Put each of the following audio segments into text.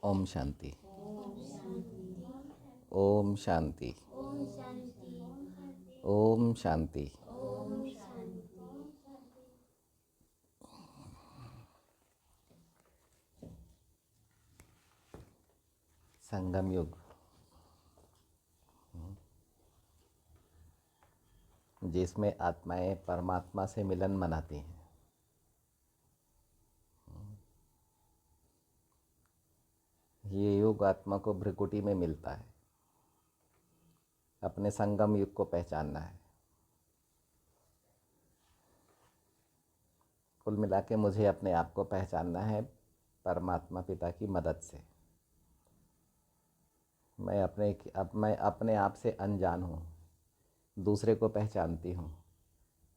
ओम शांति। ओम शांति। ओम शांति। संगम युग, जिसमें आत्माएं परमात्मा से मिलन मनाती हैं। ये युग आत्मा को भ्रिकुटी में मिलता है। अपने संगम युग को पहचानना है। कुल मिला के मुझे अपने आप को पहचानना है परमात्मा पिता की मदद से। मैं अपने आप से अनजान हूँ, दूसरे को पहचानती हूँ,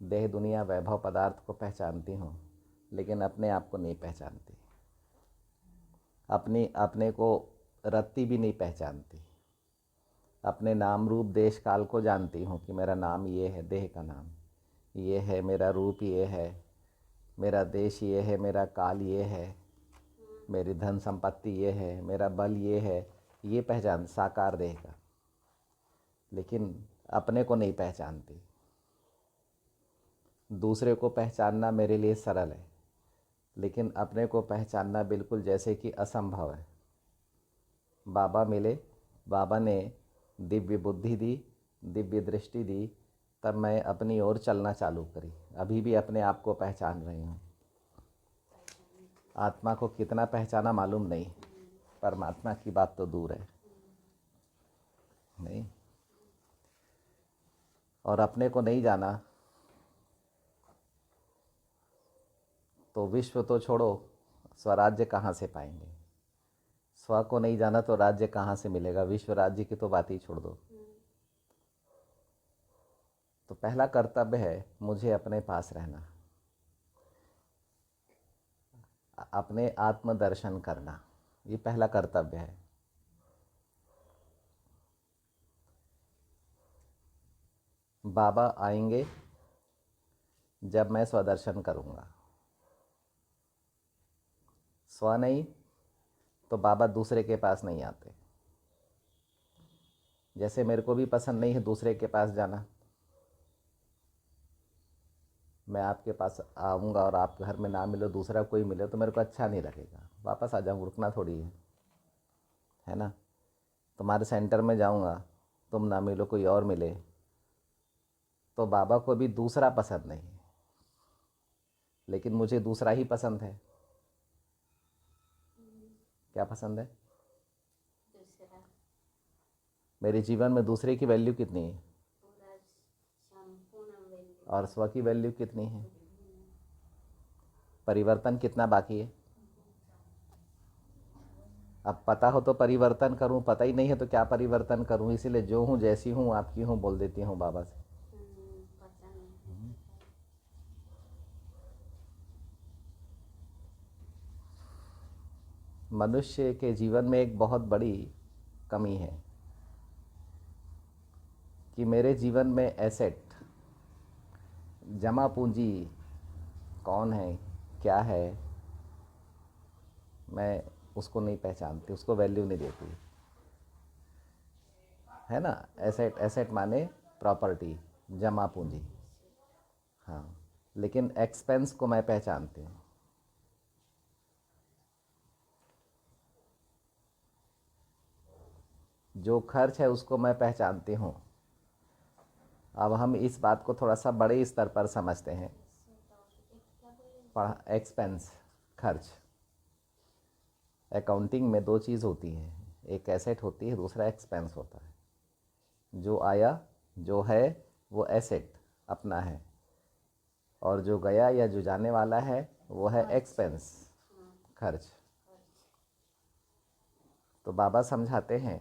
देह दुनिया वैभव पदार्थ को पहचानती हूँ, लेकिन अपने आप को नहीं पहचानती। अपने को रत्ती भी नहीं पहचानती। अपने नाम रूप देश काल को जानती हूँ कि मेरा नाम ये है, देह का नाम ये है, मेरा रूप ये है, मेरा देश ये है, मेरा काल ये है, मेरी धन संपत्ति ये है, मेरा बल ये है, ये पहचान साकार देह का। लेकिन अपने को नहीं पहचानती। दूसरे को पहचानना मेरे लिए सरल है, लेकिन अपने को पहचानना बिल्कुल जैसे कि असंभव है। बाबा मिले, बाबा ने दिव्य बुद्धि दी, दिव्य दृष्टि दी, तब मैं अपनी ओर चलना चालू करी। अभी भी अपने आप को पहचान रही हूँ। आत्मा को कितना पहचाना मालूम नहीं, परमात्मा की बात तो दूर है। नहीं, और अपने को नहीं जाना तो विश्व तो छोड़ो, स्वराज्य कहाँ से पाएंगे। स्व को नहीं जाना तो राज्य कहाँ से मिलेगा। विश्व राज्य की तो बात ही छोड़ दो। तो पहला कर्तव्य है मुझे अपने पास रहना, अपने आत्मदर्शन करना। ये पहला कर्तव्य है। बाबा आएंगे जब मैं स्वदर्शन करूँगा। स्व नहीं तो बाबा दूसरे के पास नहीं आते। जैसे मेरे को भी पसंद नहीं है दूसरे के पास जाना। मैं आपके पास आऊँगा और आप घर में ना मिलो, दूसरा कोई मिले तो मेरे को अच्छा नहीं लगेगा। वापस आ जाऊँ, रुकना थोड़ी है ना। तुम्हारे सेंटर में जाऊँगा, तुम ना मिलो, कोई और मिले, तो बाबा को भी दूसरा पसंद नहीं है, लेकिन मुझे दूसरा ही पसंद है। क्या पसंद है? दूसरा। मेरे जीवन में दूसरे की वैल्यू कितनी है और स्व की वैल्यू कितनी है? परिवर्तन कितना बाकी है? अब पता हो तो परिवर्तन करूं, पता ही नहीं है तो क्या परिवर्तन करूं। इसीलिए जो हूं जैसी हूं आपकी हूं बोल देती हूं बाबा से। मनुष्य के जीवन में एक बहुत बड़ी कमी है कि मेरे जीवन में एसेट, जमा पूंजी कौन है, क्या है, मैं उसको नहीं पहचानती, उसको वैल्यू नहीं देती। है ना। एसेट, एसेट माने प्रॉपर्टी, जमा पूंजी। हाँ, लेकिन एक्सपेंस को मैं पहचानती हूँ। जो खर्च है उसको मैं पहचानती हूँ। अब हम इस बात को थोड़ा सा बड़े स्तर पर समझते हैं। एक्सपेंस, खर्च। अकाउंटिंग में दो चीज़ होती है, एक एसेट होती है, दूसरा एक्सपेंस होता है। जो आया, जो है, वो एसेट अपना है, और जो गया या जो जाने वाला है वो है एक्सपेंस, खर्च। तो बाबा समझाते हैं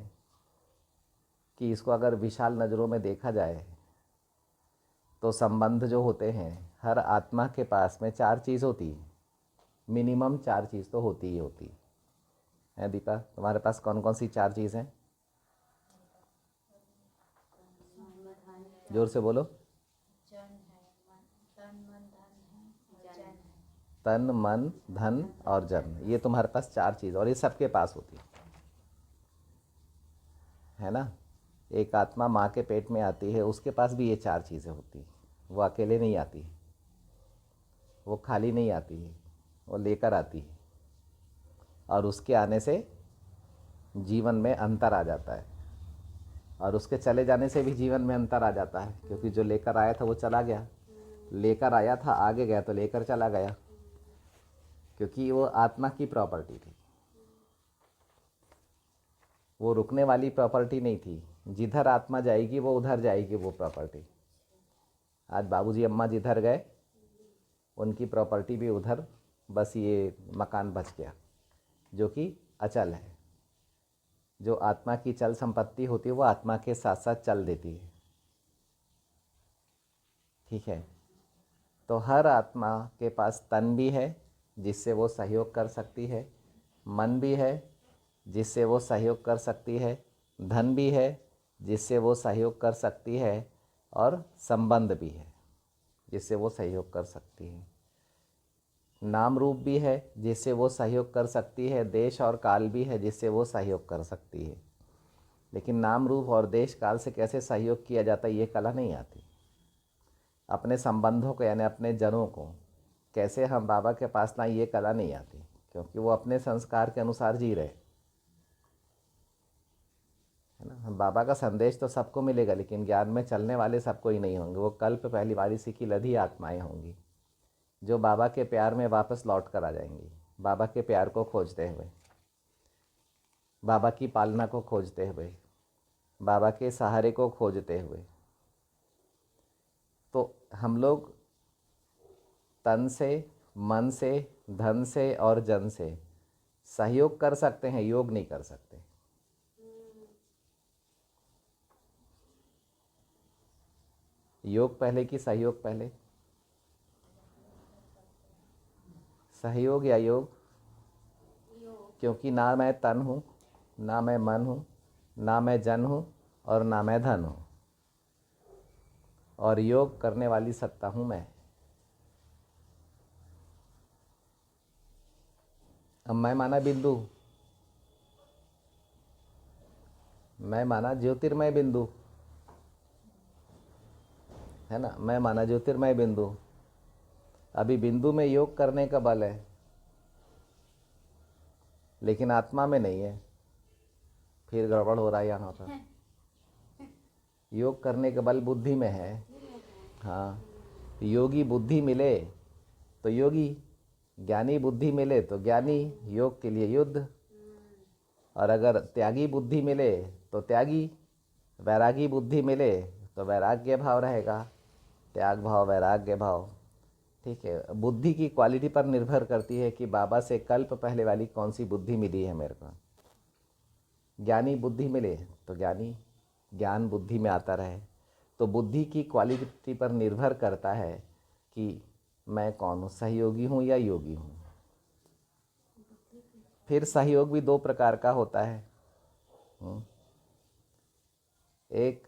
कि इसको अगर विशाल नज़रों में देखा जाए तो संबंध जो होते हैं, हर आत्मा के पास में चार चीज़ होती है। मिनिमम चार चीज़ तो होती ही होती है। दीपा, तुम्हारे पास कौन कौन सी चार चीज़ हैं? जोर से बोलो। तन, मन, धन और जन। ये तुम्हारे पास चार चीज़, और ये सबके पास होती है। है ना। एक आत्मा माँ के पेट में आती है, उसके पास भी ये चार चीज़ें होती हैं। वो अकेले नहीं आती, वो खाली नहीं आती है, वो लेकर आती है। और उसके आने से जीवन में अंतर आ जाता है, और उसके चले जाने से भी जीवन में अंतर आ जाता है, क्योंकि जो लेकर आया था वो चला गया, लेकर आया था आगे गया तो लेकर चला गया, क्योंकि वो आत्मा की प्रॉपर्टी थी, वो रुकने वाली प्रॉपर्टी नहीं थी। जिधर आत्मा जाएगी वो उधर जाएगी वो प्रॉपर्टी। आज बाबूजी अम्मा जिधर गए उनकी प्रॉपर्टी भी उधर, बस ये मकान बच गया जो कि अचल है। जो आत्मा की चल संपत्ति होती है वो आत्मा के साथ साथ चल देती है। ठीक है, तो हर आत्मा के पास तन भी है जिससे वो सहयोग कर सकती है, मन भी है जिससे वो सहयोग कर सकती है, धन भी है जिससे वो सहयोग कर सकती है, और संबंध भी है जिससे वो सहयोग कर सकती है। नाम रूप भी है जिससे वो सहयोग कर सकती है, देश और काल भी है जिससे वो सहयोग कर सकती है। लेकिन नाम रूप और देश काल से कैसे सहयोग किया जाता है ये कला नहीं आती। अपने संबंधों को यानी अपने जनों को कैसे हम बाबा के पास लाएं ये कला नहीं आती, क्योंकि वो अपने संस्कार के अनुसार जी रहे, है ना। हम बाबा का संदेश तो सबको मिलेगा, लेकिन ज्ञान में चलने वाले सबको ही नहीं होंगे। वो कल्प पहली बारी सीखी लधी आत्माएं होंगी जो बाबा के प्यार में वापस लौट कर आ जाएंगी, बाबा के प्यार को खोजते हुए, बाबा की पालना को खोजते हुए, बाबा के सहारे को खोजते हुए। तो हम लोग तन से, मन से, धन से और जन से सहयोग कर सकते हैं, योग नहीं कर सकते। योग पहले कि सहयोग पहले? सहयोग या योग? क्योंकि ना मैं तन हूँ, ना मैं मन हूँ, ना मैं जन हूँ, और ना मैं धन हूँ, और योग करने वाली सत्ता हूँ मैं। अब मैं माना बिंदु, मैं माना ज्योतिर्मय बिंदु, है ना। मैं माना ज्योतिर्मय बिंदु। अभी बिंदु में योग करने का बल है, लेकिन आत्मा में नहीं है। फिर गड़बड़ हो रहा है यहाँ पर। योग करने का बल बुद्धि में है। हाँ, योगी बुद्धि मिले तो योगी, ज्ञानी बुद्धि मिले तो ज्ञानी, योग के लिए युद्ध। और अगर त्यागी बुद्धि मिले तो त्यागी, वैरागी बुद्धि मिले तो वैराग्य भाव रहेगा, त्याग भाव, वैराग्य भाव। ठीक है, बुद्धि की क्वालिटी पर निर्भर करती है कि बाबा से कल्प पहले वाली कौन सी बुद्धि मिली है मेरे को। ज्ञानी बुद्धि मिले तो ज्ञानी, ज्ञान बुद्धि में आता रहे। तो बुद्धि की क्वालिटी पर निर्भर करता है कि मैं कौन हूँ, सहयोगी हूँ या योगी हूँ। फिर सहयोग भी दो प्रकार का होता है। एक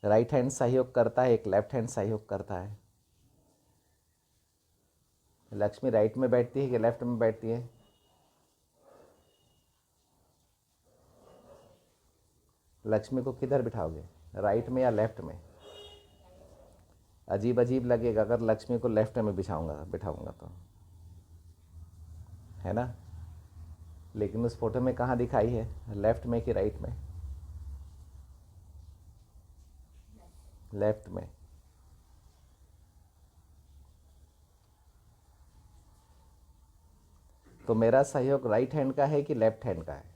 राइट हैंड सहयोग करता है, एक लेफ्ट हैंड सहयोग करता है। लक्ष्मी राइट में बैठती है कि लेफ्ट में बैठती है? लक्ष्मी को किधर बिठाओगे, राइट में या लेफ्ट में? अजीब अजीब लगेगा अगर लक्ष्मी को लेफ्ट में बिठाऊंगा तो, है ना। लेकिन उस फोटो में कहाँ दिखाई है, लेफ्ट में कि राइट में? लेफ्ट में। तो मेरा सहयोग राइट हैंड का है कि लेफ्ट हैंड का है?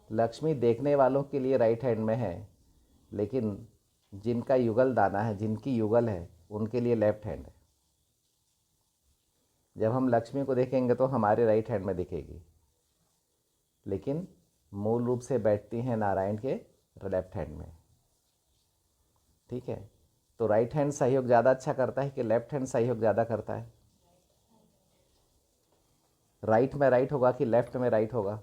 लक्ष्मी देखने वालों के लिए राइट हैंड में है, लेकिन जिनका युगल दाना है, जिनकी युगल है, उनके लिए लेफ्ट हैंड है। जब हम लक्ष्मी को देखेंगे तो हमारे राइट हैंड में दिखेगी, लेकिन मूल रूप से बैठती हैं नारायण के लेफ्ट हैंड में। ठीक है, तो राइट हैंड सहयोग ज़्यादा अच्छा करता है कि लेफ्ट हैंड सहयोग ज़्यादा करता है? राइट में राइट होगा कि लेफ्ट में राइट होगा?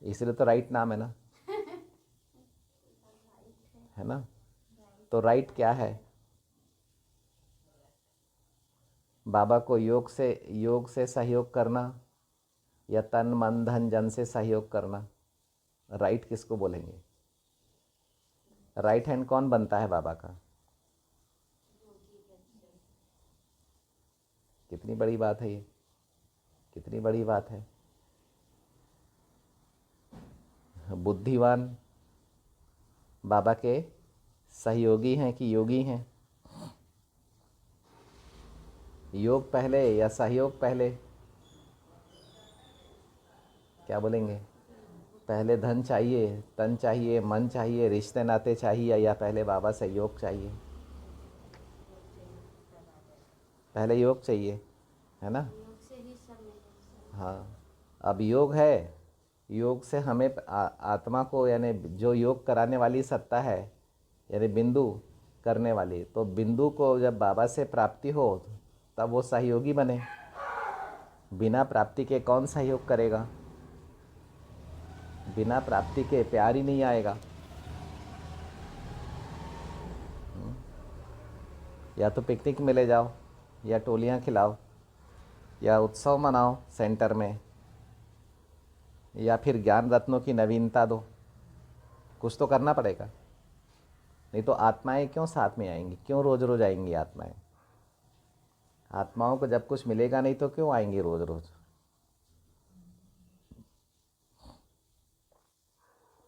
इसलिए तो राइट नाम है ना, है ना। तो राइट क्या है? बाबा को योग से सहयोग करना या तन मन धन जन से सहयोग करना, राइट किसको बोलेंगे? राइट हैंड कौन बनता है बाबा का? कितनी बड़ी बात है ये, कितनी बड़ी बात है। बुद्धिवान बाबा के सहयोगी हैं कि योगी हैं? योग पहले या सहयोग पहले? क्या बोलेंगे? पहले धन चाहिए, तन चाहिए, मन चाहिए, रिश्ते नाते चाहिए, या पहले बाबा से योग चाहिए? पहले योग चाहिए, है ना? हाँ, अब योग है, योग से हमें आत्मा को, यानी जो योग कराने वाली सत्ता है, यानी बिंदु करने वाली, तो बिंदु को जब बाबा से प्राप्ति हो तब वो सहयोगी बने। बिना प्राप्ति के कौन सहयोग करेगा? बिना प्राप्ति के प्यार ही नहीं आएगा। या तो पिकनिक में ले जाओ, या टोलियाँ खिलाओ, या उत्सव मनाओ सेंटर में, या फिर ज्ञान रत्नों की नवीनता दो, कुछ तो करना पड़ेगा। नहीं तो आत्माएं क्यों साथ में आएंगी? क्यों रोज रोज आएंगी आत्माएं? आत्माओं को जब कुछ मिलेगा नहीं तो क्यों आएंगी रोज रोज?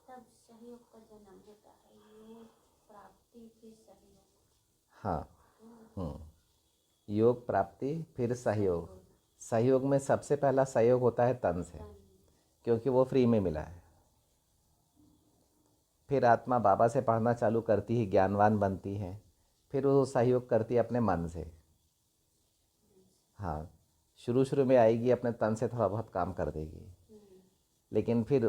तब सहयोग का जन्म होता है, योग प्राप्ति फिर सहयोग। हाँ, योग प्राप्ति फिर सहयोग। सहयोग में सबसे पहला सहयोग होता है तन से, क्योंकि वो फ्री में मिला है। फिर आत्मा बाबा से पढ़ना चालू करती है, ज्ञानवान बनती है, फिर वो सहयोग करती है अपने मन से। हाँ, शुरू में आएगी अपने तन से थोड़ा बहुत काम कर देगी, लेकिन फिर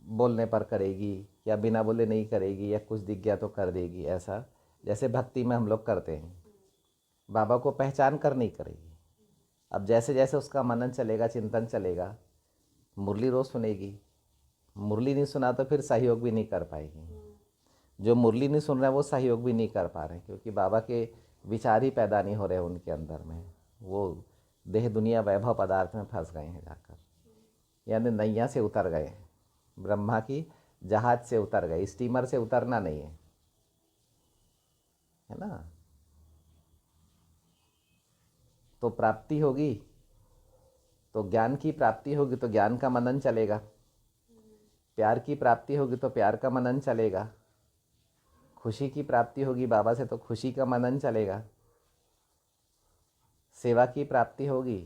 बोलने पर करेगी, या बिना बोले नहीं करेगी, या कुछ दिख गया तो कर देगी। ऐसा जैसे भक्ति में हम लोग करते हैं, बाबा को पहचान कर नहीं करेगी। अब जैसे जैसे उसका मनन चलेगा, चिंतन चलेगा, मुरली रोज़ सुनेगी। मुरली नहीं सुना तो फिर सहयोग भी नहीं कर पाएगी। जो मुरली नहीं सुन रहे वो सहयोग भी नहीं कर पा रहे, क्योंकि बाबा के विचार ही पैदा नहीं हो रहे उनके अंदर में। वो देह दुनिया वैभव पदार्थ में फंस गए हैं जाकर, यानी नैया से उतर गए हैं, ब्रह्मा की जहाज से उतर गए। स्टीमर से उतरना नहीं है ना? तो प्राप्ति होगी तो ज्ञान की प्राप्ति होगी, तो ज्ञान का मनन चलेगा। प्यार की प्राप्ति होगी तो प्यार का मनन चलेगा। खुशी की प्राप्ति होगी बाबा से तो खुशी का मनन चलेगा। सेवा की प्राप्ति होगी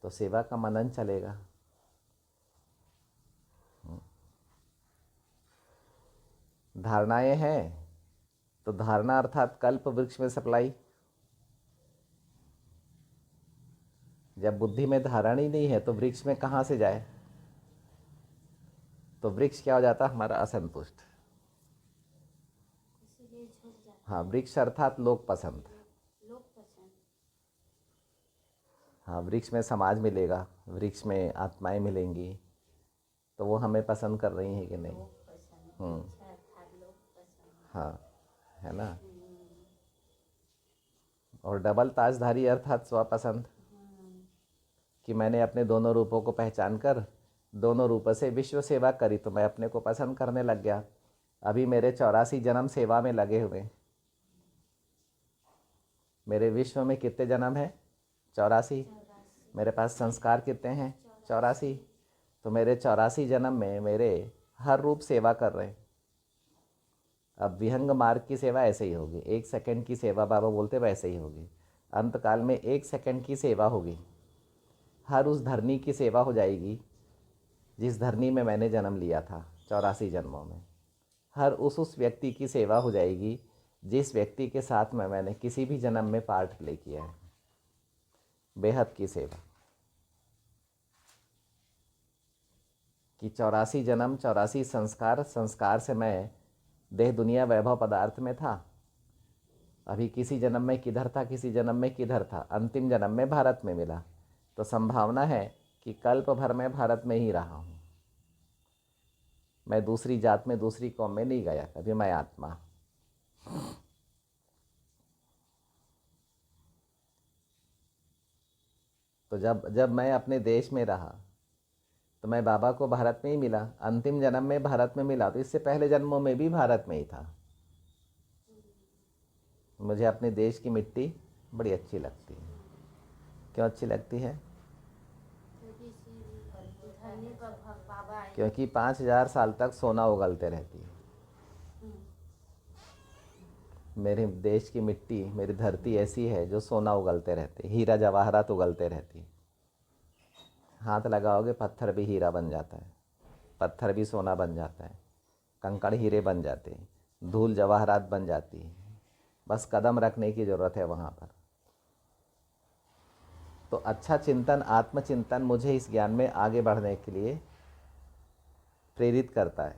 तो सेवा का मनन चलेगा। धारणाएं हैं तो धारणा अर्थात कल्प वृक्ष में सप्लाई। जब बुद्धि में धारणा ही नहीं है तो वृक्ष में कहाँ से जाए? तो वृक्ष क्या हो जाता? हमारा असंतुष्ट। हाँ, वृक्ष अर्थात लोक पसंद। हाँ, वृक्ष में समाज मिलेगा, वृक्ष में आत्माएं मिलेंगी, तो वो हमें पसंद कर रही हैं कि नहीं? हाँ, है ना? और डबल ताजधारी अर्थात स्वपसंद, कि मैंने अपने दोनों रूपों को पहचान कर दोनों रूपों से विश्व सेवा करी तो मैं अपने को पसंद करने लग गया। अभी मेरे 84 जन्म सेवा में लगे हुए। मेरे विश्व में कितने जन्म हैं? 84। मेरे पास संस्कार कितने हैं? 84। तो मेरे 84 जन्म में मेरे हर रूप सेवा कर रहे हैं। अब विहंग मार्ग की सेवा ऐसे ही होगी, 1 सेकंड की सेवा बाबा बोलते वैसे ही होगी। अंतकाल में 1 सेकंड की सेवा होगी। हर उस धरनी की सेवा हो जाएगी जिस धरनी में मैंने जन्म लिया था 84 जन्मों में। हर उस व्यक्ति की सेवा हो जाएगी जिस व्यक्ति के साथ में मैंने किसी भी जन्म में पार्ट प्ले किया है। बेहद की सेवा, कि 84 जन्म 84 संस्कार, संस्कार से मैं देह दुनिया वैभव पदार्थ में था। अभी किसी जन्म में किधर था, किसी जन्म में किधर था, अंतिम जन्म में भारत में मिला। तो संभावना है कि कल्प भर में भारत में ही रहा हूँ। मैं दूसरी जात में, दूसरी कौम में नहीं गया कभी। मैं आत्मा। तो जब जब मैं अपने देश में रहा तो मैं बाबा को भारत में ही मिला, अंतिम जन्म में भारत में मिला, तो इससे पहले जन्मों में भी भारत में ही था। मुझे अपने देश की मिट्टी बड़ी अच्छी लगती है। क्यों अच्छी लगती है? क्योंकि इसी धरनी पर बाबा आए। क्योंकि 5000 साल तक सोना उगलते रहती है। मेरे देश की मिट्टी, मेरी धरती ऐसी है जो सोना उगलते रहते, हीरा जवाहरात उगलते रहती। हाथ लगाओगे पत्थर भी हीरा बन जाता है, पत्थर भी सोना बन जाता है, कंकड़ हीरे बन जाते हैं, धूल जवाहरात बन जाती है। बस कदम रखने की ज़रूरत है वहाँ पर। तो अच्छा चिंतन, आत्मचिंतन मुझे इस ज्ञान में आगे बढ़ने के लिए प्रेरित करता है।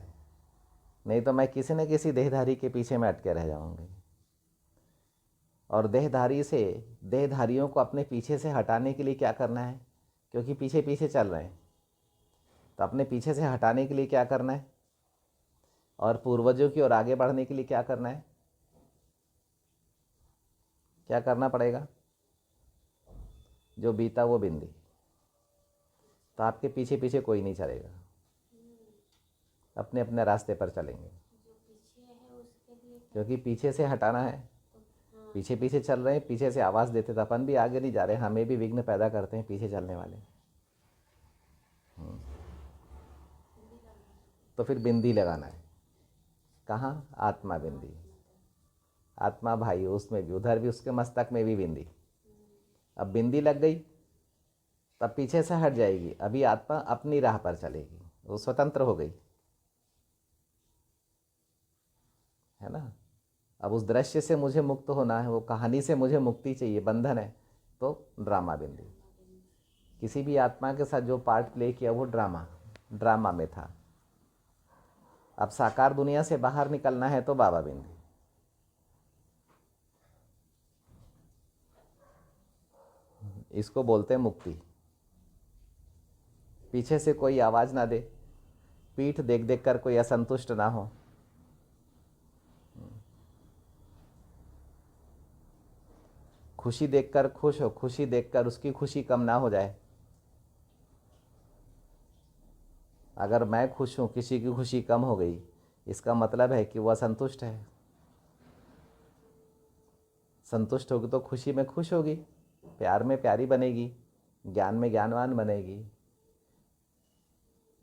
नहीं तो मैं किसी न किसी देहधारी के पीछे में अटके रह जाऊंगी। और देहधारियों को अपने पीछे से हटाने के लिए क्या करना है? क्योंकि पीछे पीछे चल रहे हैं, तो अपने पीछे से हटाने के लिए क्या करना है? और पूर्वजों की ओर आगे बढ़ने के लिए क्या करना है? क्या करना पड़ेगा? जो बीता वो बिंदी। तो आपके पीछे पीछे कोई नहीं चलेगा, अपने अपने रास्ते पर चलेंगे। जो पीछे है उसके लिए क्योंकि पीछे से हटाना है। पीछे पीछे चल रहे हैं, पीछे से आवाज़ देते तो अपन भी आगे नहीं जा रहे, हमें भी विघ्न पैदा करते हैं पीछे चलने वाले। तो फिर बिंदी लगाना है। कहाँ? आत्मा बिंदी। आत्मा भाई, उसमें भी, उधर भी, उसके मस्तक में भी बिंदी। अब बिंदी लग गई तब पीछे से हट जाएगी, अभी आत्मा अपनी राह पर चलेगी, वो स्वतंत्र हो गई, है ना। अब उस दृश्य से मुझे मुक्त होना है, वो कहानी से मुझे मुक्ति चाहिए, बंधन है, तो ड्रामा बिंदी। किसी भी आत्मा के साथ जो पार्ट प्ले किया वो ड्रामा में था। अब साकार दुनिया से बाहर निकलना है तो बाबा बिंदी। इसको बोलते हैं मुक्ति। पीछे से कोई आवाज़ ना दे, पीठ देख देख कर कोई असंतुष्ट ना हो, खुशी देखकर खुश हो, खुशी देखकर उसकी खुशी कम ना हो जाए। अगर मैं खुश हूँ, किसी की खुशी कम हो गई, इसका मतलब है कि वह असंतुष्ट है। संतुष्ट होगी तो खुशी में खुश होगी, प्यार में प्यारी बनेगी, ज्ञान में ज्ञानवान बनेगी।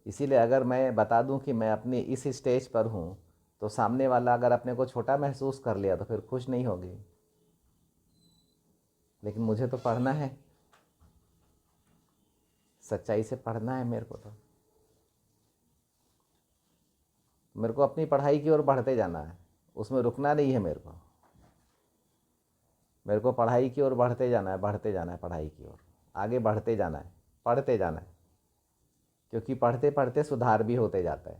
इसीलिए अगर मैं बता दूं कि मैं अपनी इस स्टेज पर हूँ, तो सामने वाला अगर अपने को छोटा महसूस कर लिया तो फिर खुश नहीं होगी। लेकिन मुझे तो पढ़ना है, सच्चाई से पढ़ना है मेरे को अपनी पढ़ाई की ओर बढ़ते जाना है, उसमें रुकना नहीं है मेरे को पढ़ाई की ओर बढ़ते जाना है पढ़ाई की ओर आगे बढ़ते जाना है, पढ़ते जाना है। क्योंकि पढ़ते पढ़ते सुधार भी होते जाता है।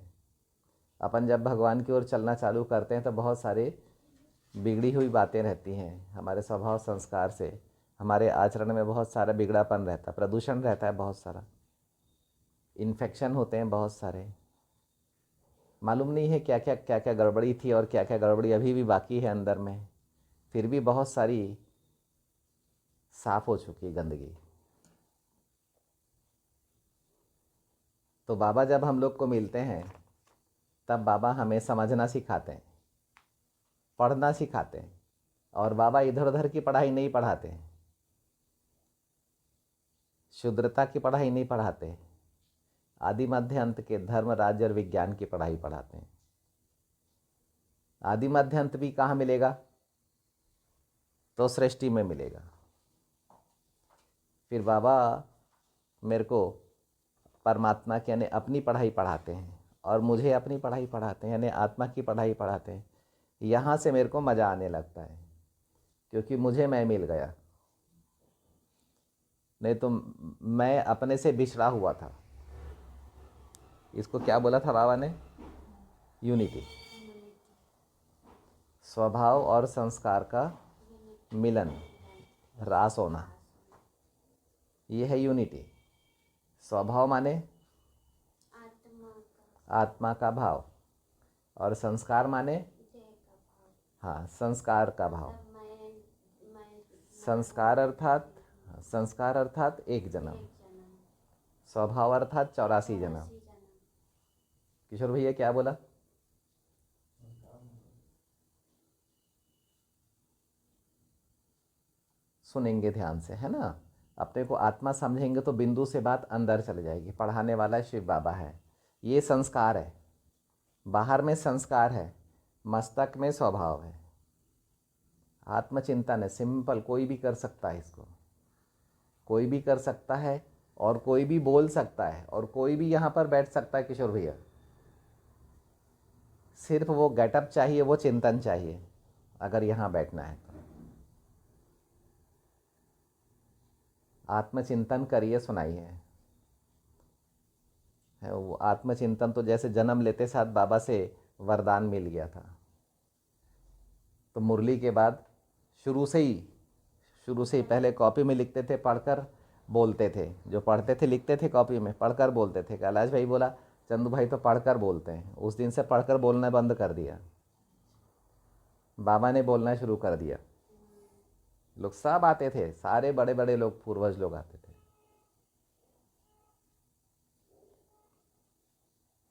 अपन जब भगवान की ओर चलना चालू करते हैं तो बहुत सारे बिगड़ी हुई बातें रहती हैं, हमारे स्वभाव संस्कार से, हमारे आचरण में बहुत सारा बिगड़ापन रहता है, प्रदूषण रहता है, बहुत सारा इन्फेक्शन होते हैं, बहुत सारे। मालूम नहीं है क्या क्या गड़बड़ी थी और क्या क्या गड़बड़ी अभी भी बाकी है अंदर में, फिर भी बहुत सारी साफ हो चुकी गंदगी। तो बाबा जब हम लोग को मिलते हैं तब बाबा हमें समझना सिखाते हैं, पढ़ना सिखाते हैं। और बाबा इधर उधर की पढ़ाई नहीं पढ़ाते हैं, शुद्रता की पढ़ाई नहीं पढ़ाते, आदि मध्य अंत के धर्म, राज्य और विज्ञान की पढ़ाई पढ़ाते हैं। आदि मध्य अंत भी कहाँ मिलेगा? तो सृष्टि में मिलेगा। फिर बाबा मेरे को परमात्मा की यानी अपनी पढ़ाई पढ़ाते हैं और मुझे अपनी पढ़ाई पढ़ाते हैं, यानी आत्मा की पढ़ाई पढ़ाते हैं। यहाँ से मेरे को मज़ा आने लगता है, क्योंकि मुझे मैं मिल गया। नहीं तो मैं अपने से बिछड़ा हुआ था। इसको क्या बोला था बाबा ने? यूनिटी। स्वभाव और संस्कार का मिलन, रास होना, ये है यूनिटी। स्वभाव माने आत्मा का, आत्मा का भाव, और संस्कार माने देह का भाव, हाँ, संस्कार का भाव। मतलब मैं संस्कार अर्थात संस्कार अर्थात एक जन्म, एक जन्म, स्वभाव अर्थात 84 जन्म। 84 जन्म। किशोर भैया क्या बोला? सुनेंगे ध्यान से, है ना। अपने को आत्मा समझेंगे तो बिंदु से बात अंदर चले जाएगी। पढ़ाने वाला शिव बाबा है। ये संस्कार है, बाहर में संस्कार है, मस्तक में स्वभाव है। आत्मचिंतन है, सिंपल, कोई भी कर सकता है इसको, कोई भी कर सकता है और कोई भी बोल सकता है और कोई भी यहाँ पर बैठ सकता है किशोर भैया। सिर्फ वो गेटअप चाहिए, वो चिंतन चाहिए अगर यहाँ बैठना है तो। आत्मचिंतन करिए, सुनाइए। है वो आत्मचिंतन तो जैसे जन्म लेते साथ बाबा से वरदान मिल गया था, तो मुरली के बाद शुरू से ही पहले कॉपी में लिखते थे, पढ़कर बोलते थे। जो पढ़ते थे लिखते थे कॉपी में, पढ़कर बोलते थे। कैलाश भाई बोला चंदू भाई तो पढ़कर बोलते हैं। उस दिन से पढ़कर बोलना बंद कर दिया, बाबा ने बोलना शुरू कर दिया। लोग सब आते थे, सारे बड़े बड़े लोग, पूर्वज लोग आते थे।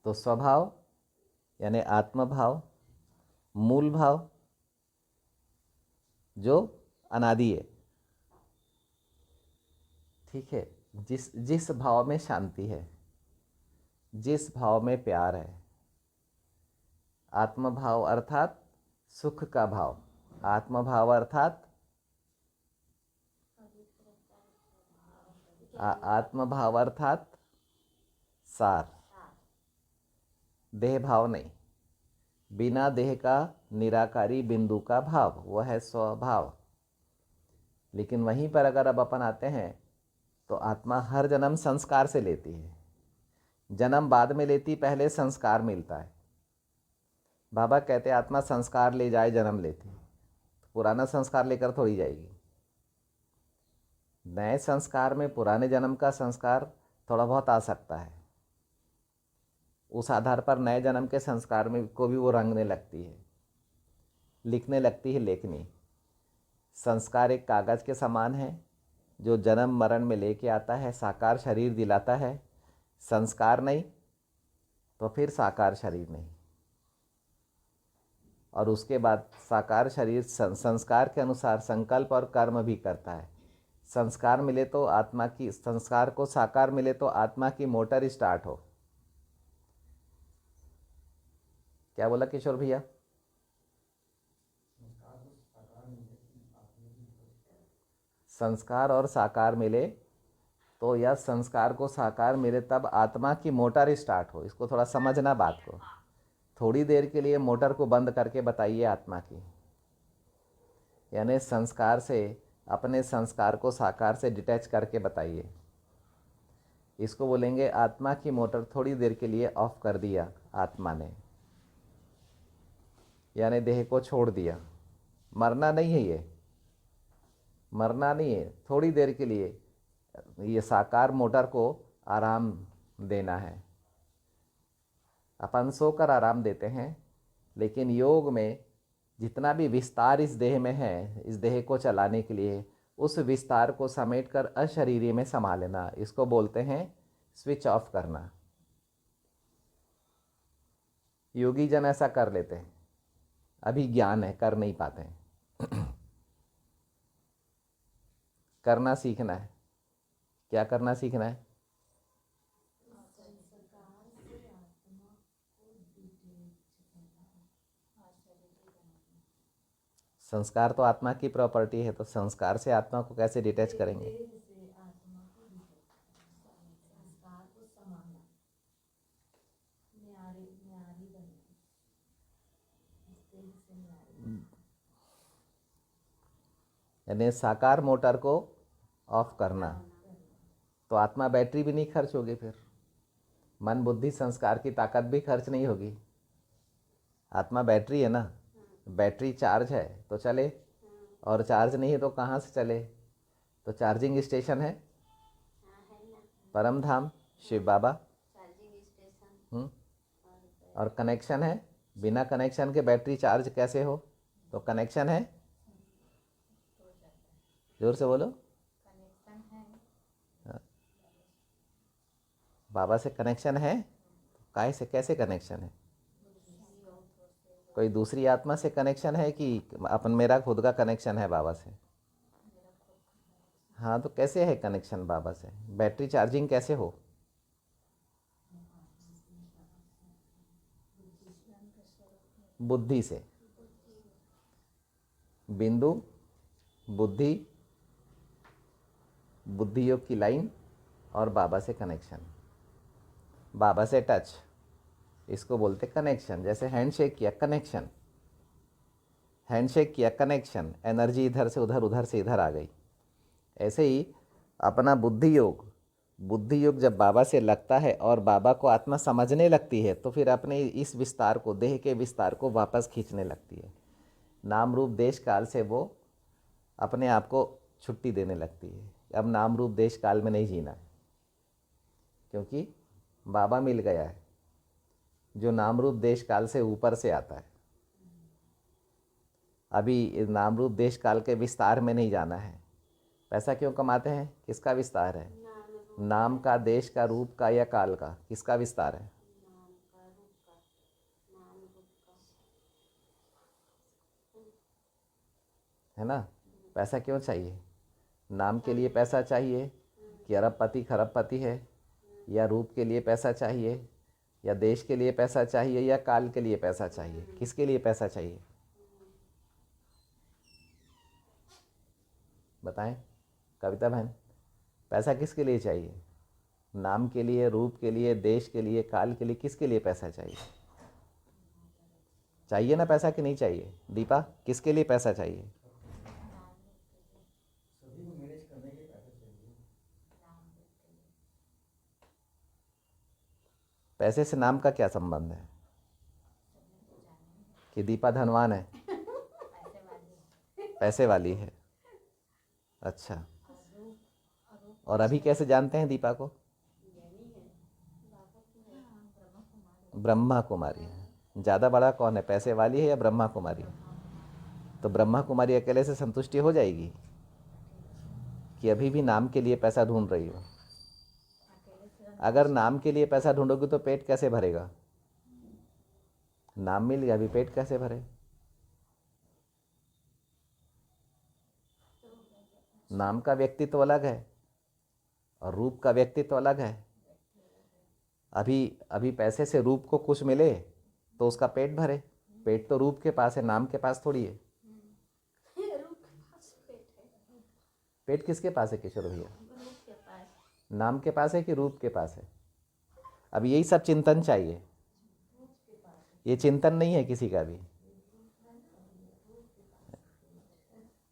तो स्वभाव यानी आत्मभाव, मूल भाव जो अनादि है, ठीक है। जिस भाव में शांति है, जिस भाव में प्यार है, आत्मभाव अर्थात सुख का भाव, आत्मभाव अर्थात आत्मभाव अर्थात सार, देह भाव नहीं, बिना देह का निराकारी बिंदु का भाव, वह है स्वभाव। लेकिन वहीं पर अगर अब अपन आते हैं तो आत्मा हर जन्म संस्कार से लेती है। जन्म बाद में लेती, पहले संस्कार मिलता है। बाबा कहते आत्मा संस्कार ले जाए जन्म लेती, तो पुराना संस्कार लेकर थोड़ी जाएगी। नए संस्कार में पुराने जन्म का संस्कार थोड़ा बहुत आ सकता है। उस आधार पर नए जन्म के संस्कार में को भी वो रंगने लगती है, लिखने लगती है लेखनी। संस्कार एक कागज़ के समान है जो जन्म मरण में लेके आता है, साकार शरीर दिलाता है। संस्कार नहीं तो फिर साकार शरीर नहीं, और उसके बाद साकार शरीर संस्कार के अनुसार संकल्प और कर्म भी करता है। संस्कार मिले तो आत्मा की, संस्कार को साकार मिले तो आत्मा की मोटर स्टार्ट हो। क्या बोला किशोर भैया? संस्कार और साकार मिले तो, या संस्कार को साकार मिले तब आत्मा की मोटर स्टार्ट हो। इसको थोड़ा समझना बात को। थोड़ी देर के लिए मोटर को बंद करके बताइए आत्मा की, यानी संस्कार से, अपने संस्कार को साकार से डिटैच करके बताइए। इसको बोलेंगे आत्मा की मोटर थोड़ी देर के लिए ऑफ कर दिया आत्मा ने, यानी देह को छोड़ दिया। मरना नहीं है, ये मरना नहीं है, थोड़ी देर के लिए ये साकार मोटर को आराम देना है। अपन सोकर आराम देते हैं, लेकिन योग में जितना भी विस्तार इस देह में है, इस देह को चलाने के लिए, उस विस्तार को समेटकर अशरीरी में समा लेना, इसको बोलते हैं स्विच ऑफ करना। योगी जन ऐसा कर लेते हैं, अभी ज्ञान है, कर नहीं पाते हैं। करना सीखना है। क्या करना सीखना है? संस्कार तो आत्मा की प्रॉपर्टी है, तो संस्कार से आत्मा को कैसे डिटैच करेंगे? यानी साकार मोटर को ऑफ करना, तो आत्मा बैटरी भी नहीं खर्च होगी, फिर मन बुद्धि संस्कार की ताकत भी खर्च नहीं होगी। आत्मा बैटरी है ना, बैटरी चार्ज है तो चले, और चार्ज नहीं है तो कहाँ से चले? तो चार्जिंग स्टेशन है परम धाम शिव बाबा, चार्जिंग स्टेशन। और कनेक्शन है। बिना कनेक्शन के बैटरी चार्ज कैसे हो? तो कनेक्शन है, जोर से बोलो। कनेक्शन बाबा से कनेक्शन है? काय से कैसे कनेक्शन है? कोई दूसरी आत्मा से कनेक्शन है कि अपन मेरा खुद का कनेक्शन है बाबा से? हाँ, तो कैसे है कनेक्शन बाबा से? बैटरी चार्जिंग कैसे हो? बुद्धि से। बिंदु, बुद्धि, बुद्धि योग की लाइन और बाबा से कनेक्शन, बाबा से टच, इसको बोलते कनेक्शन। जैसे हैंडशेक किया, कनेक्शन। हैंडशेक किया, कनेक्शन, एनर्जी इधर से उधर, उधर से इधर आ गई। ऐसे ही अपना बुद्धि योग, बुद्धि योग जब बाबा से लगता है और बाबा को आत्मा समझने लगती है, तो फिर अपने इस विस्तार को, देह के विस्तार को वापस खींचने लगती है। नाम रूप देश काल से वो अपने आप को छुट्टी देने लगती है। अब नाम रूप देश काल में नहीं जीना है, क्योंकि बाबा मिल गया है जो नाम रूप देश काल से ऊपर से आता है। अभी नाम रूप देश काल के विस्तार में नहीं जाना है। पैसा क्यों कमाते हैं? किसका विस्तार है? नाम का, देश का, रूप का या काल का? किसका विस्तार है? नाम का, रूप का, नाम रूप का। है ना? पैसा क्यों चाहिए? नाम के लिए पैसा चाहिए कि अरबपति खरबपति है, या रूप के लिए पैसा चाहिए, या देश के लिए पैसा चाहिए, या काल के लिए पैसा चाहिए? किसके लिए पैसा चाहिए? बताएं कविता बहन, पैसा किसके लिए चाहिए? नाम के लिए, रूप के लिए, देश के लिए, काल के लिए, किसके लिए पैसा चाहिए? चाहिए ना पैसा कि नहीं चाहिए? दीपा, किसके लिए पैसा चाहिए? पैसे से नाम का क्या संबंध है? कि दीपा धनवान है, पैसे वाली है। अच्छा, और अभी कैसे जानते हैं दीपा को? ब्रह्मा कुमारी है। ज़्यादा बड़ा कौन है, पैसे वाली है या ब्रह्मा कुमारी? तो ब्रह्मा कुमारी अकेले से संतुष्टि हो जाएगी कि अभी भी नाम के लिए पैसा ढूंढ रही हो? अगर नाम के लिए पैसा ढूंढोगे तो पेट कैसे भरेगा? नाम मिल गया, अभी पेट कैसे भरे? नाम का व्यक्तित्व अलग है और रूप का व्यक्तित्व अलग है। अभी पैसे से रूप को कुछ मिले तो उसका पेट भरे। पेट तो रूप के पास है, नाम के पास थोड़ी है। रूप के पास पेट है। पेट किसके पास है किशोर भैया? रूप के पास। नाम के पास है कि रूप के पास है? अब यही सब चिंतन चाहिए। ये चिंतन नहीं है किसी का भी।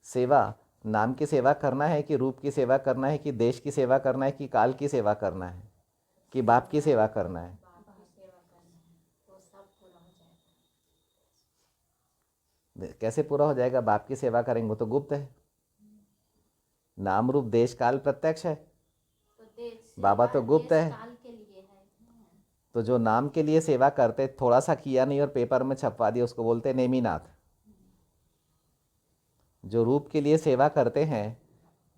सेवा, नाम की सेवा करना है कि रूप की सेवा करना है, कि देश की सेवा करना है, कि काल की सेवा करना है, कि बाप की सेवा करना है? बाबा की सेवा करना है तो सब पूरा हो जाएगा। कैसे पूरा हो जाएगा? बाप की सेवा करेंगे, वो तो गुप्त है। नाम रूप देश काल प्रत्यक्ष है, तो देश बाबा तो गुप्त देश है। काल के लिए है। तो जो नाम के लिए सेवा करते, थोड़ा सा किया नहीं और पेपर में छपवा दिया, उसको बोलते हैं नेमीनाथ। जो रूप के लिए सेवा करते हैं,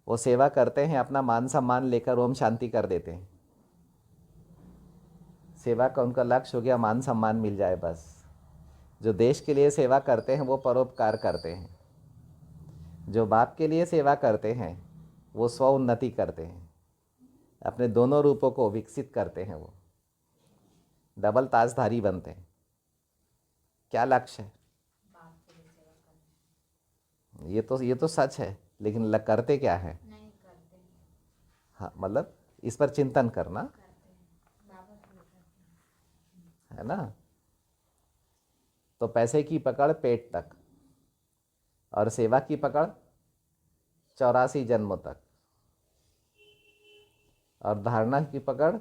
वो सेवा करते हैं अपना मान सम्मान लेकर, ओम शांति कर देते हैं। सेवा का उनका लक्ष्य हो गया मान सम्मान मिल जाए बस। जो देश के लिए सेवा करते हैं वो परोपकार करते हैं। जो बाप के लिए सेवा करते हैं वो स्व उन्नति करते हैं, अपने दोनों रूपों को विकसित करते हैं। वो डबल ताजधारी बनते हैं। क्या लक्ष्य है? ये तो सच है, लेकिन करते क्या है? नहीं करते। हाँ, मतलब इस पर चिंतन करना है ना। तो पैसे की पकड़ पेट तक और सेवा की पकड़ 84 जन्मों तक, और धारणा की पकड़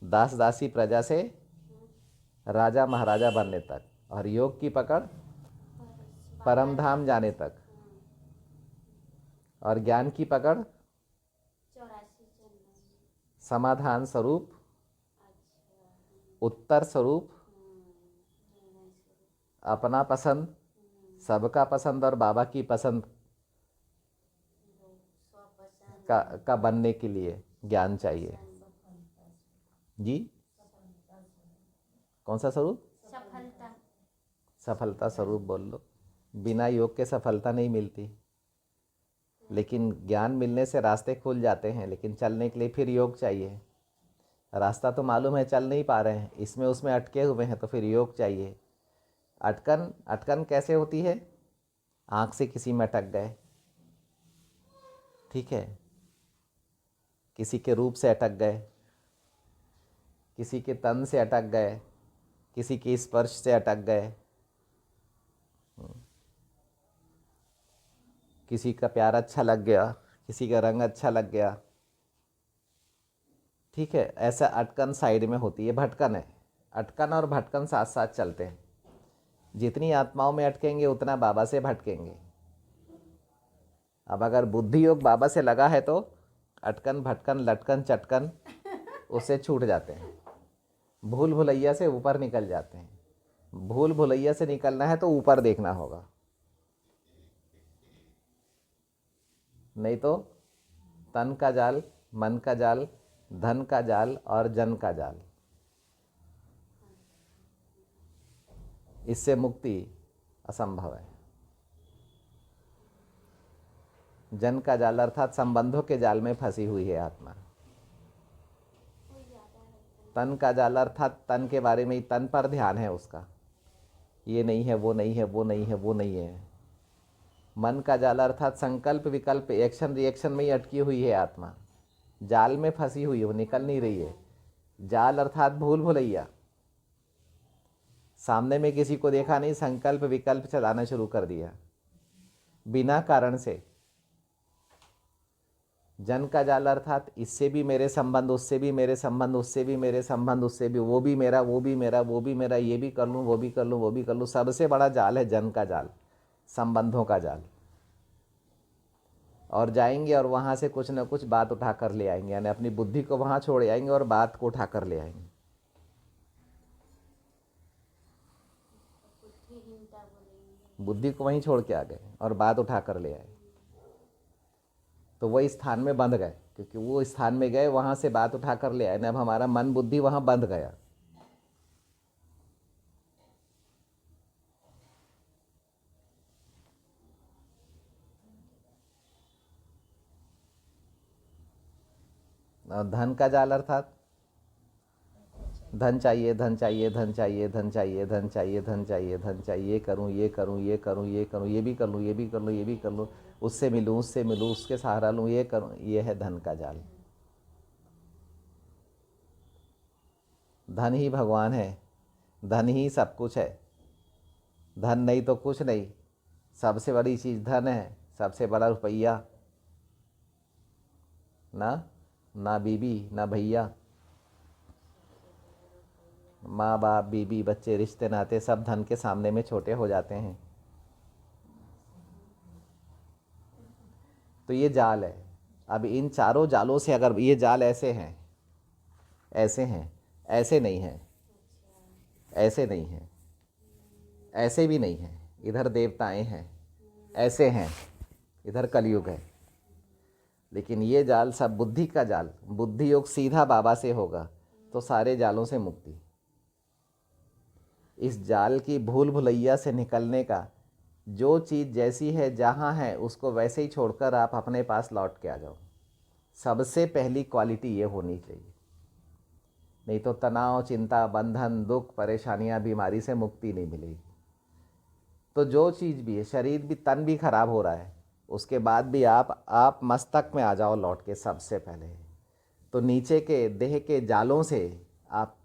दास दासी प्रजा से राजा महाराजा बनने तक, और योग की पकड़ परम धाम जाने तक, और ज्ञान की पकड़ 84 जन्म। समाधान स्वरूप, उत्तर स्वरूप, अपना पसंद, सबका पसंद और बाबा की पसंद का बनने के लिए ज्ञान चाहिए। जी, कौन सा स्वरूप? सफलता। सफलता स्वरूप बोल लो। बिना योग के सफलता नहीं मिलती, लेकिन ज्ञान मिलने से रास्ते खुल जाते हैं, लेकिन चलने के लिए फिर योग चाहिए। रास्ता तो मालूम है, चल नहीं पा रहे हैं, इसमें उसमें अटके हुए हैं, तो फिर योग चाहिए। अटकन अटकन कैसे होती है? आँख से किसी में अटक गए, ठीक है, किसी के रूप से अटक गए, किसी के तन से अटक गए, किसी के स्पर्श से अटक गए, किसी का प्यार अच्छा लग गया, किसी का रंग अच्छा लग गया, ठीक है। ऐसा अटकन साइड में होती है, भटकन है। अटकन और भटकन साथ साथ चलते हैं। जितनी आत्माओं में अटकेंगे उतना बाबा से भटकेंगे। अब अगर बुद्धि योग बाबा से लगा है तो अटकन भटकन लटकन चटकन उससे छूट जाते हैं, भूल भुलैया से ऊपर निकल जाते हैं। भूल भुलैया से निकलना है तो ऊपर देखना होगा, नहीं तो तन का जाल, मन का जाल, धन का जाल और जन का जाल, इससे मुक्ति असंभव है। जन का जाल अर्थात संबंधों के जाल में फंसी हुई है आत्मा। तन का जाल अर्थात तन के बारे में ही, तन पर ध्यान है उसका, ये नहीं है, वो नहीं है, वो नहीं है, वो नहीं है। मन का जाल अर्थात संकल्प विकल्प एक्शन रिएक्शन में ही अटकी हुई है आत्मा, जाल में फंसी हुई है, वो निकल नहीं रही है। जाल अर्थात भूल भुलैया, सामने में किसी को देखा नहीं, संकल्प विकल्प चलाना शुरू कर दिया बिना कारण से। जन का जाल अर्थात इससे भी मेरे संबंध, उससे भी मेरे संबंध, उससे भी मेरे संबंध, उससे भी, वो भी मेरा, वो भी मेरा, वो भी मेरा, ये भी कर लूँ, वो भी कर लूँ, वो भी कर लूँ। सबसे बड़ा जाल है जन का जाल, संबंधों का जाल। और जाएंगे और वहाँ से कुछ ना कुछ बात उठा कर ले आएंगे, यानी अपनी बुद्धि को वहाँ छोड़ आएंगे और बात को उठा कर ले आएंगे। बुद्धिहीनता बोलेंगे। बुद्धि को वहीं छोड़ के आ गए और बात उठा कर ले आए, तो वही स्थान में बंध गए, क्योंकि वो स्थान में गए, वहाँ से बात उठा कर ले आए ना। अब हमारा मन बुद्धि वहाँ बंध गया। और धन का जाल अर्थात धन चाहिए, धन चाहिए, धन चाहिए, धन चाहिए, धन चाहिए, धन चाहिए, धन चाहिए, ये करूँ, ये करूँ, ये करूँ, ये करूँ, ये भी कर लूँ, ये भी कर लूँ, ये भी कर लूँ, उससे मिलूँ, उससे मिलूँ, उसके सहारा लूँ, ये करूँ। ये है धन का जाल। धन ही भगवान है, धन ही सब कुछ है। धन नहीं तो कुछ नहीं, सबसे बड़ी चीज़ धन है, सबसे बड़ा रुपया। ना बीबी, ना भैया, माँ बाप, बीबी, बच्चे, रिश्ते नाते सब धन के सामने में छोटे हो जाते हैं। तो ये जाल है। अब इन चारों जालों से, अगर ये जाल ऐसे हैं, ऐसे हैं, ऐसे नहीं हैं, ऐसे नहीं हैं, ऐसे भी नहीं हैं, इधर देवताएं हैं, ऐसे हैं, इधर कलयुग है, लेकिन ये जाल सब बुद्धि का जाल, बुद्धि योग सीधा बाबा से होगा तो सारे जालों से मुक्ति। इस जाल की भूल भुलैया से निकलने का, जो चीज़ जैसी है जहाँ है उसको वैसे ही छोड़कर आप अपने पास लौट के आ जाओ। सबसे पहली क्वालिटी ये होनी चाहिए, नहीं तो तनाव, चिंता, बंधन, दुख, परेशानियाँ, बीमारी से मुक्ति नहीं मिलेगी। तो जो चीज़ भी है, शरीर भी, तन भी खराब हो रहा है, उसके बाद भी आप मस्तक में आ जाओ लौट के सबसे पहले। तो नीचे के देह के जालों से आप,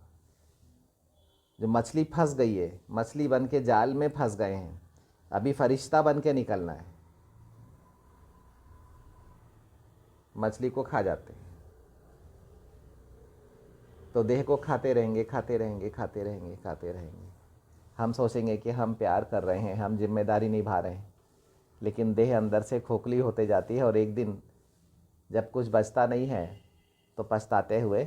जो मछली फंस गई है, मछली बन के जाल में फंस गए हैं, अभी फरिश्ता बन के निकलना है। मछली को खा जाते हैं तो देह को खाते रहेंगे, खाते रहेंगे, खाते रहेंगे, खाते रहेंगे। हम सोचेंगे कि हम प्यार कर रहे हैं, हम जिम्मेदारी निभा रहे हैं, लेकिन देह अंदर से खोखली होते जाती है और एक दिन जब कुछ बचता नहीं है तो पछताते हुए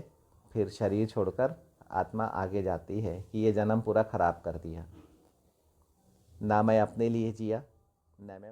फिर शरीर छोड़कर आत्मा आगे जाती है कि ये जन्म पूरा खराब कर दिया। ना मैं अपने लिए जिया, ना मैं